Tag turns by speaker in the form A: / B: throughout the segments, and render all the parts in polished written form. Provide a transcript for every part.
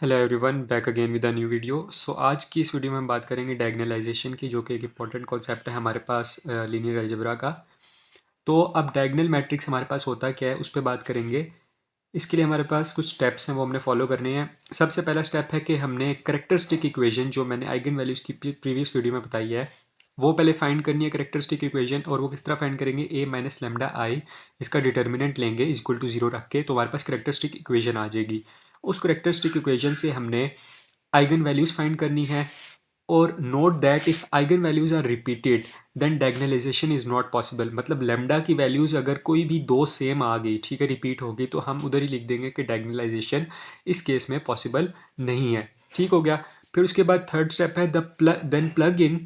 A: Hello everyone, back again with a new video. So आज की इस वीडियो में हम बात करेंगे डायगनलाइजेशन की, जो कि एक इंपॉर्टेंट कॉन्सेप्ट है हमारे पास लीनियर अलजेब्रा का। तो अब डायगनल मैट्रिक्स हमारे पास होता क्या है, उस पर बात करेंगे। इसके लिए हमारे पास कुछ स्टेप्स हैं, वो हमने फॉलो करने हैं। सबसे पहला स्टेप है कि हमने करेक्टरिस्टिक इक्वेशन, जो मैंने आइगन वैल्यूज़ की प्रीवियस वीडियो में बताई है, वो पहले फाइंड करनी है करेक्टरिस्टिक इक्वेशन। और वो किस तरह फाइंड करेंगे, ए माइनस लेमडा आई, इसका डिटर्मिनेंट लेंगे इज इक्वल टू जीरो रख के, तो हमारे पास करेक्टरिस्टिक इक्वेशन आ जाएगी। उस करेक्टरिस्टिक इक्वेशन से हमने आइगन वैल्यूज़ फाइंड करनी है। और note that if eigenvalues are repeated then diagonalization is not possible. मतलब लेमडा की वैल्यूज़ अगर कोई भी दो सेम आ गई, ठीक है, रिपीट हो गई, तो हम उधर ही लिख देंगे कि डायगनलाइजेशन इस केस में पॉसिबल नहीं है। ठीक हो गया। फिर उसके बाद थर्ड स्टेप है then plug in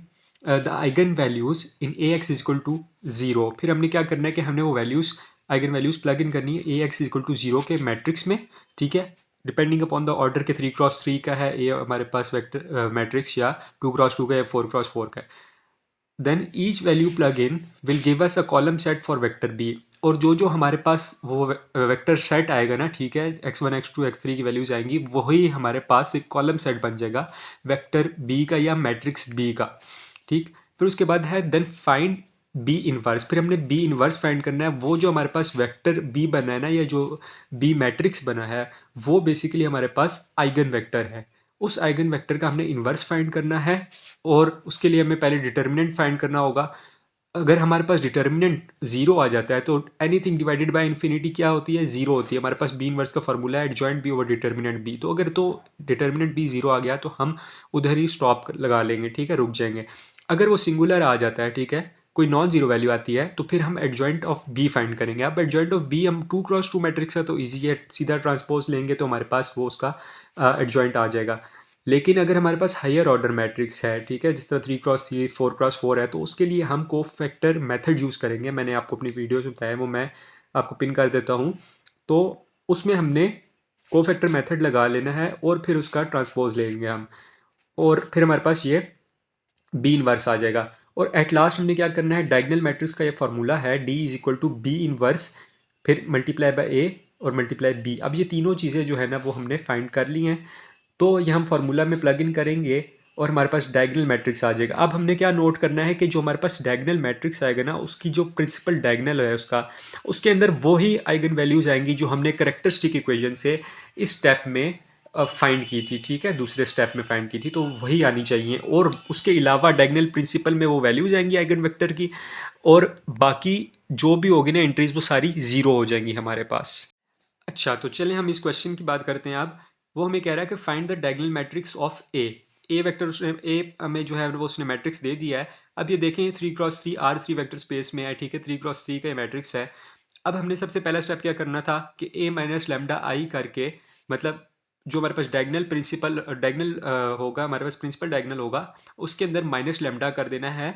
A: the eigenvalues in A X is equal to zero. फिर हमने क्या करना है कि हमने वो values eigenvalues plug in करनी है A X is equal to zero के मैट्रिक्स में। ठीक है, डिपेंडिंग अपॉन द ऑर्डर के 3x3 का है ये हमारे पास वेक्टर मैट्रिक्स, या 2x2 का, या 4x4 का है। Then each value plug in will give us a column set for vector B. और जो जो हमारे पास वो वेक्टर सेट आएगा ना, ठीक है, x1 x2 x3 की वैल्यूज आएंगी, वही हमारे पास एक कॉलम सेट बन जाएगा वेक्टर बी का या मैट्रिक्स बी का। ठीक। फिर उसके बाद है देन फाइंड बी इनवर्स। फिर हमने बी इनवर्स फाइंड करना है। वो जो हमारे पास वेक्टर बी बना है ना, या जो बी मैट्रिक्स बना है, वो बेसिकली हमारे पास आइगन वेक्टर है। उस आइगन वेक्टर का हमने इन्वर्स फाइंड करना है। और उसके लिए हमें पहले डिटर्मिनेंट फाइंड करना होगा। अगर हमारे पास डिटर्मिनेंट जीरो आ जाता है तो एनीथिंग डिवाइडेड बाय इन्फिनिटी क्या होती है, जीरो होती है। हमारे पास बी इनवर्स का फॉर्मूला है adjoint B over determinant B. तो अगर तो डिटर्मिनेंट बी जीरो आ गया तो हम उधर ही स्टॉप लगा लेंगे, ठीक है, रुक जाएंगे। अगर वो सिंगुलर आ जाता है, ठीक है, कोई नॉन जीरो वैल्यू आती है, तो फिर हम एडजॉइंट ऑफ बी फाइंड करेंगे। अब एडजॉइंट ऑफ बी हम 2x2 मैट्रिक्स है तो ईजी है, सीधा ट्रांसपोज लेंगे तो हमारे पास वो उसका एडजॉइंट आ जाएगा। लेकिन अगर हमारे पास हायर ऑर्डर मैट्रिक्स है, ठीक है, जिस तरह 3x3 4x4 है, तो उसके लिए हम कोफैक्टर मेथड यूज़ करेंगे। मैंने आपको अपनी वीडियो में बताया, वो मैं आपको पिन कर देता हूँ। तो उसमें हमने कोफैक्टर मेथड लगा लेना है और फिर उसका ट्रांसपोज लेंगे हम, और फिर हमारे पास ये बी इनवर्स आ जाएगा। और एट लास्ट हमने क्या करना है, डायगनल मैट्रिक्स का ये फॉर्मूला है D is equal to B inverse, फिर मल्टीप्लाई बाय ए और मल्टीप्लाई बी। अब ये तीनों चीज़ें जो है ना, वो हमने फाइंड कर ली हैं। तो ये हम फार्मूला में प्लग इन करेंगे और हमारे पास डायगनल मैट्रिक्स आ जाएगा। अब हमने क्या नोट करना है कि जो हमारे पास डायगनल मैट्रिक्स आएगा ना, उसकी जो प्रिंसिपल डायगनल है उसका, उसके अंदर वही आइगन वैल्यूज आएंगी जो हमने करेक्टरिस्टिक इक्वेशन से इस स्टेप में फाइंड की थी, ठीक है, दूसरे स्टेप में फाइंड की थी, तो वही आनी चाहिए। और उसके अलावा डायगनल प्रिंसिपल में वो वैल्यूज आएंगी आइगन वेक्टर की, और बाकी जो भी होगी ना एंट्रीज, वो सारी जीरो हो जाएंगी हमारे पास। अच्छा, तो चलें हम इस क्वेश्चन की बात करते हैं अब। वो हमें कह रहा है कि find the diagonal matrix of A. A vector उसने ए हमें जो है वो उसने मैट्रिक्स दे दिया है। अब ये देखें 3x3 R3 वेक्टर स्पेस में है, ठीक है, 3x3 का मैट्रिक्स है। अब हमने सबसे पहला स्टेप क्या करना था कि ए माइनस लेमडा आई करके, मतलब जो हमारे पास डायगनल प्रिंसिपल डायगनल होगा, हमारे पास प्रिंसिपल डायगनल होगा, उसके अंदर माइनस लेमडा कर देना है।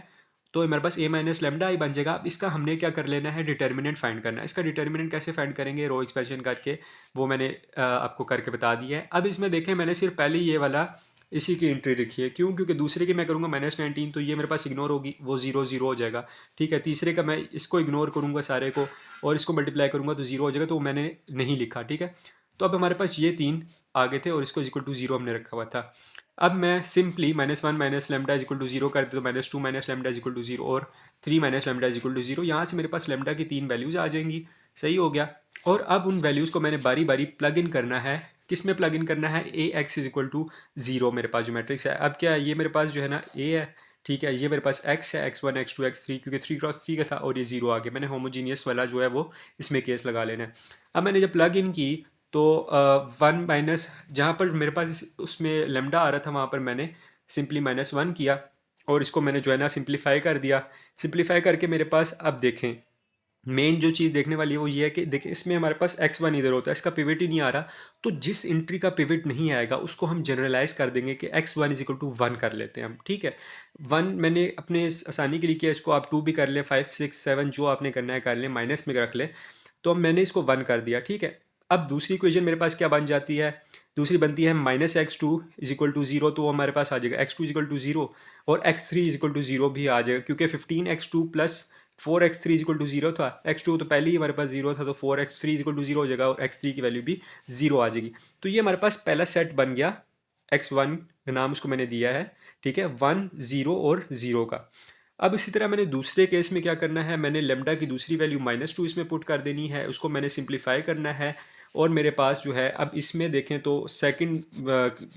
A: तो हमारे पास ए माइनस लेमडा आई बन जाएगा। अब इसका हमने क्या कर लेना है, डिटर्मिनेंट फाइंड करना है। इसका डिटर्मिनेंट कैसे फाइंड करेंगे, रो एक्सपेंशन करके, वो मैंने आपको करके बता दिया है। अब इसमें देखें, मैंने सिर्फ पहले ये वाला इसी की एंट्री रखी है। क्यों? क्योंकि दूसरे की मैं करूँगा -19, तो ये मेरे पास इग्नोर होगी, वो 0 0 हो जाएगा। ठीक है, तीसरे का मैं इसको इग्नोर करूँगा सारे को, और इसको मल्टीप्लाई करूँगा तो 0 हो जाएगा, तो मैंने नहीं लिखा। ठीक है, तो अब हमारे पास ये तीन आगे थे और इसको इक्वल टू 0 हमने रखा हुआ था। अब मैं simply -1 minus lambda equal to 0 कर दे तो -2 माइनस लेमडा इक्वल टू 0 और 3 माइनस लेमडा इक्वल टू 0। यहाँ से मेरे पास लेमडा की तीन वैल्यूज़ आ जाएंगी। सही हो गया। और अब उन वैल्यूज़ को मैंने बारी बारी प्लग इन करना है। किस में प्लग इन करना है, A X is equal to 0 मेरे पास जो मैट्रिक्स है। अब क्या है, ये मेरे पास जो है ना ए है, ठीक है, ये मेरे पास x है, x1 x2 x3, क्योंकि 3x3 का था और ये 0 आ गया। मैंने होमोजीनियस वाला जो है वो इसमें केस लगा लेना है। अब मैंने जब प्लग इन की तो 1 माइनस, जहाँ पर मेरे पास उसमें लेमडा आ रहा था, वहाँ पर मैंने सिंपली -1 किया और इसको मैंने जो है ना सिंप्लीफाई कर दिया। सिंप्लीफाई करके मेरे पास, अब देखें, मेन जो चीज़ देखने वाली है वो ये है कि देखिए इसमें हमारे पास x1 इधर होता है, इसका पिवट ही नहीं आ रहा। तो जिस एंट्री का पिवट नहीं आएगा उसको हम जनरलाइज कर देंगे कि x1 इज इक्वल टू 1 कर लेते हैं हम। ठीक है, 1 मैंने अपने आसानी के लिए किया, इसको आप 2 भी कर लें, 5 6 7 जो आपने करना है कर लें, माइनस में रख लें। तो अब मैंने इसको 1 कर दिया। ठीक है, अब दूसरी इक्वेशन मेरे पास क्या बन जाती है, दूसरी बनती है -x2 इज इक्वल टू 0। तो वो हमारे पास आ जाएगा x2 इज इक्वल टू 0 और x3 इज इक्वल टू 0 भी आ जाएगा, क्योंकि 15x2 plus 4x3 equal to 0 था, x2 तो पहले ही हमारे पास 0 था, तो 4x3 इक्वल टू 0 हो जाएगा और x3 की वैल्यू भी 0 आ जाएगी। तो ये हमारे पास पहला सेट बन गया, x1 नाम उसको मैंने दिया है, ठीक है, 1 0 और 0 का। अब इसी तरह मैंने दूसरे केस में क्या करना है, मैंने लेमडा की दूसरी वैल्यू -2 इसमें पुट कर देनी है, उसको मैंने सिंप्लीफाई करना है। और मेरे पास जो है, अब इसमें देखें तो सेकंड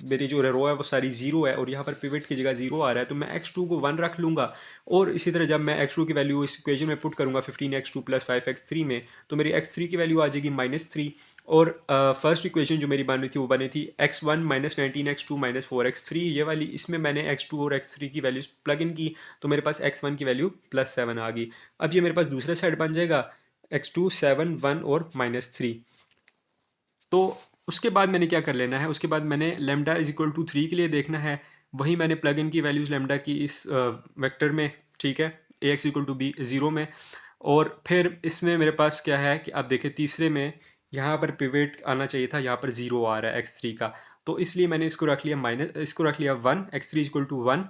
A: मेरी जो रो है वो सारी 0 है और यहाँ पर पिवट की जगह 0 आ रहा है, तो मैं x2 को 1 रख लूँगा। और इसी तरह जब मैं x2 की वैल्यू इस इक्वेशन में पुट करूँगा 15x2 + 5x3 में, तो मेरी x3 की वैल्यू आ जाएगी -3। और फर्स्ट इक्वेशन जो मेरी बन रही थी वो बनी थी x1 - 19x2 - 4x3, ये वाली, इसमें मैंने x2 और x3 की वैल्यूज प्लग इन की, तो मेरे पास x1 की वैल्यू +7 आ गई। अब ये मेरे पास दूसरा साइड बन जाएगा x2 7 1 और -3। तो उसके बाद मैंने क्या कर लेना है, उसके बाद मैंने लेमडा इज इक्वल टू 3 के लिए देखना है, वही मैंने प्लग इन की वैल्यूज़ लेमडा की इस वेक्टर में, ठीक है, A x equal to B 0 में। और फिर इसमें मेरे पास क्या है कि आप देखें तीसरे में यहाँ पर पिवट आना चाहिए था, यहाँ पर 0 आ रहा है x3 का, तो इसलिए मैंने इसको रख लिया इसको रख लिया 1, x3 इक्वल टू 1।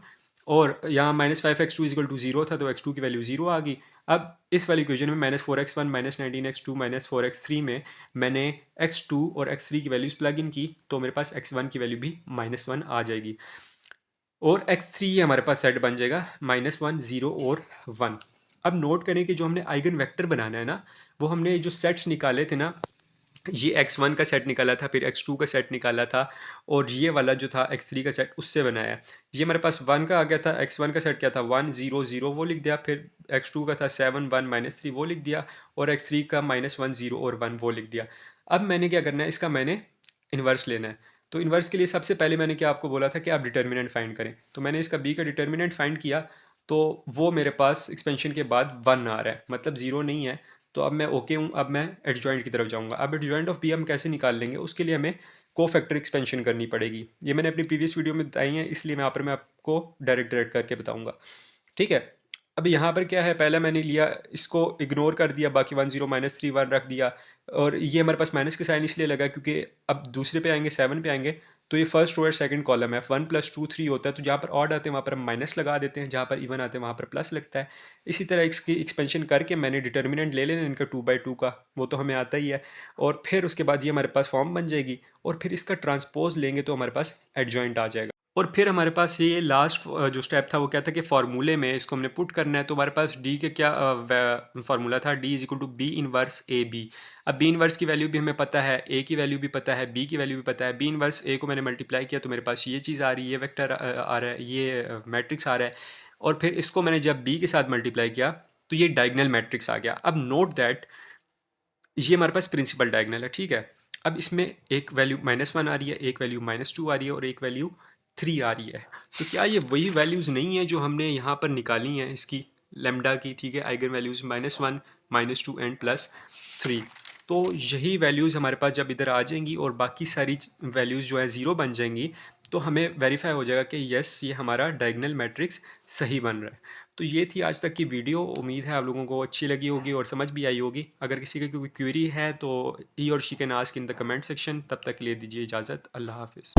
A: और यहाँ -5x2 इक्वल टू 0 था, तो x2 की वैल्यू 0 आ गई। अब इस वाली इक्वेशन में -4x1 -19x2 -4x3 में मैंने x2 और x3 की वैल्यूज़ प्लग इन की, तो मेरे पास x1 की वैल्यू भी -1 आ जाएगी। और x3 ये हमारे पास सेट बन जाएगा -1 0 और 1। अब नोट करें कि जो हमने आइगन वेक्टर बनाना है ना, वो हमने जो सेट्स निकाले थे ना, ये x1 का सेट निकाला था, फिर x2 का सेट निकाला था, और ये वाला जो था x3 का सेट उससे बनाया है। ये हमारे पास 1 का आ गया था, x1 का सेट क्या था 1 0 0 वो लिख दिया, फिर x2 का था 7 1 -3 वो लिख दिया, और x3 का -1 0 और 1 वो लिख दिया। अब मैंने क्या करना है, इसका मैंने इन्वर्स लेना है। तो इन्वर्स के लिए सबसे पहले मैंने क्या आपको बोला था कि आप डिटर्मिनेंट फाइंड करें, तो मैंने इसका b का डिटर्मिनेंट फाइंड किया, तो वो मेरे पास एक्सपेंशन के बाद 1 आ रहा है, मतलब 0 नहीं है। तो अब मैं ओके हूँ, अब मैं एडजॉइंट की तरफ जाऊँगा। अब एडजॉइंट ऑफ बी हम कैसे निकाल लेंगे, उसके लिए हमें कोफैक्टर एक्सपेंशन करनी पड़ेगी। ये मैंने अपनी प्रीवियस वीडियो में बताई है, इसलिए मैं यहाँ पर मैं आपको डायरेक्ट करके बताऊँगा, ठीक है। अभी यहाँ पर क्या है, पहले मैंने लिया, इसको इग्नोर कर दिया, बाकी 1 0 -3 1 रख दिया। और ये हमारे पास माइनस के साइन इसलिए लगा क्योंकि अब दूसरे पे आएंगे 7 पे आएंगे, तो ये फर्स्ट रो और सेकंड कॉलम है, 1 + 2 3 होता है, तो जहाँ पर ऑड आते हैं वहाँ पर हम माइनस लगा देते हैं, जहाँ पर इवन आते हैं वहाँ पर प्लस लगता है। इसी तरह इसकी एक्सपेंशन करके मैंने डिटर्मिनेंट ले लेना इनका 2/2 का, वो तो हमें आता ही है। और फिर उसके बाद ये हमारे पास फॉर्म बन जाएगी, और फिर इसका ट्रांसपोज लेंगे तो हमारे पास एडजॉइंट आ जाएगा। और फिर हमारे पास ये लास्ट जो स्टेप था वो क्या था कि फार्मूले में इसको हमने पुट करना है, तो हमारे पास डी के क्या फार्मूला था, D is equal to B inverse A B. अब बी इनवर्स की वैल्यू भी हमें पता है, ए की वैल्यू भी पता है, बी की वैल्यू भी पता है। बी इनवर्स ए को मैंने मल्टीप्लाई किया तो मेरे पास ये चीज़ आ रही है, ये वेक्टर आ रहा है, ये मैट्रिक्स आ रहा है। और फिर इसको मैंने जब बी के साथ मल्टीप्लाई किया तो ये डायगनल मैट्रिक्स आ गया। अब नोट दैट ये हमारे पास प्रिंसिपल डायगनल है, ठीक है। अब इसमें एक वैल्यू -1 आ रही है, एक वैल्यू -2 आ रही है, और एक वैल्यू 3 आ रही है। तो क्या ये वही वैल्यूज़ नहीं है जो हमने यहाँ पर निकाली हैं इसकी लेमडा की, ठीक है, आइगन वैल्यूज़ -1 -2 एंड +3। तो यही वैल्यूज़ हमारे पास जब इधर आ जाएंगी और बाकी सारी वैल्यूज़ जो है 0 बन जाएंगी, तो हमें वेरीफाई हो जाएगा कि यस ये हमारा डायगनल मैट्रिक्स सही बन रहा है। तो ये थी आज तक की वीडियो, उम्मीद है आप लोगों को अच्छी लगी होगी और समझ भी आई होगी। अगर किसी की कोई क्वेरी है तो ही और she can ask in the comment section. तब तक के लिए दीजिए इजाज़त, अल्लाह हाफिज़।